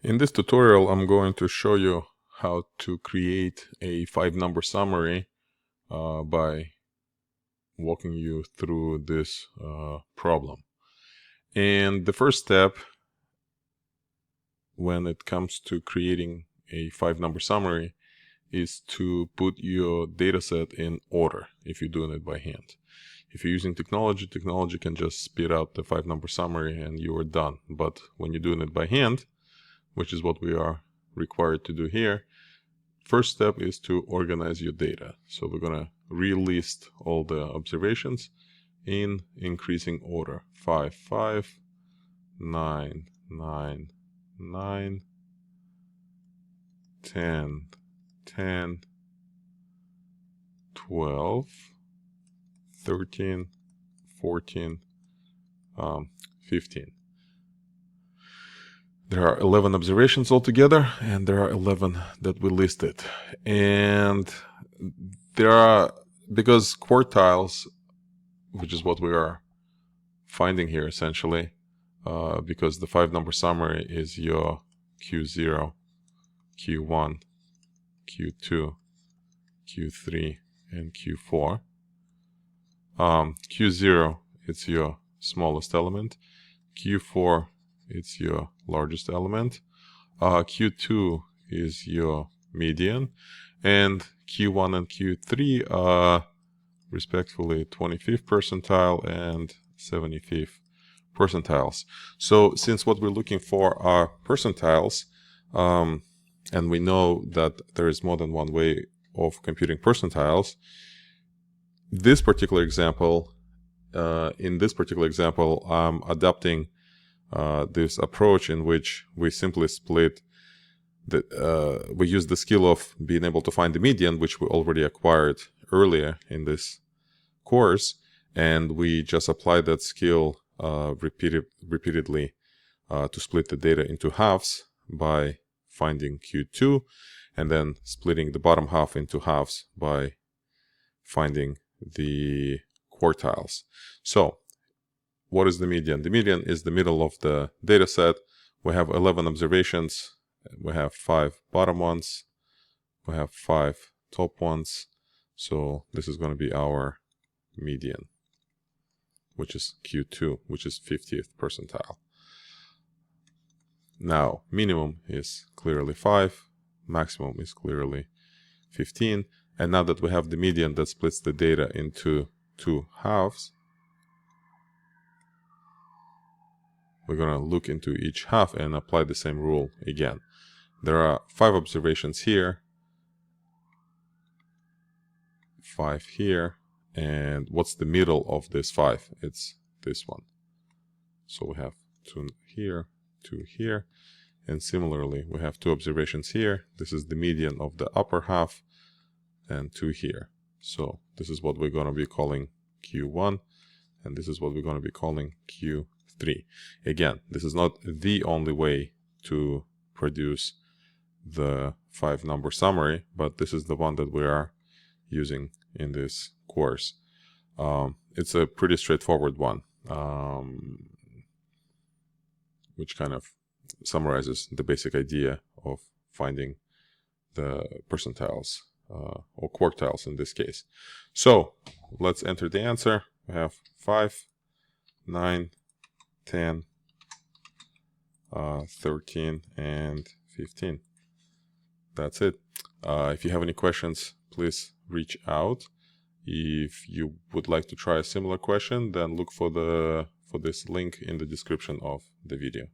In this tutorial, I'm going to show you how to create a 5-number summary by walking you through this problem. And the first step when it comes to creating a 5-number summary is to put your dataset in order if you're doing it by hand. If you're using technology can just spit out the 5-number summary and you are done. But when you're doing it by hand, which is what we are required to do here, first step is to organize your data. So we're going to relist all the observations in increasing order. 5, 5, 9, 9, 9, 10, 10, 12, 13, 14, 15. There are 11 observations altogether, and there are 11 that we listed. And there are, because quartiles, which is what we are finding here essentially, because the 5-number summary is your Q0, Q1, Q2, Q3, and Q4. Q0, it's your smallest element. Q4, it's your largest element. Q2 is your median, and Q1 and Q3 are respectively 25th percentile and 75th percentiles. So since what we're looking for are percentiles, and we know that there is more than one way of computing percentiles, in this particular example, I'm adopting this approach in which we simply split we use the skill of being able to find the median, which we already acquired earlier in this course, and we just apply that skill repeatedly to split the data into halves by finding Q2, and then splitting the bottom half into halves by finding the quartiles. So what is the median? The median is the middle of the data set. We have 11 observations. We have 5 bottom ones. We have 5 top ones. So this is going to be our median, which is Q2, which is 50th percentile. Now, minimum is clearly 5. Maximum is clearly 15. And now that we have the median that splits the data into 2 halves, we're going to look into each half and apply the same rule again. There are 5 observations here, 5 here, and what's the middle of this 5? It's this one. So we have 2 here, 2 here, and similarly we have 2 observations here. This is the median of the upper half, and 2 here. So this is what we're going to be calling Q1, and this is what we're going to be calling Q3. Again, this is not the only way to produce the 5-number summary, but this is the one that we are using in this course. It's a pretty straightforward one, which kind of summarizes the basic idea of finding the percentiles, or quartiles in this case. So let's enter the answer. We have 5, 9, 10, 13, and 15. That's it. If you have any questions, please reach out. If you would like to try a similar question, then look for this link in the description of the video.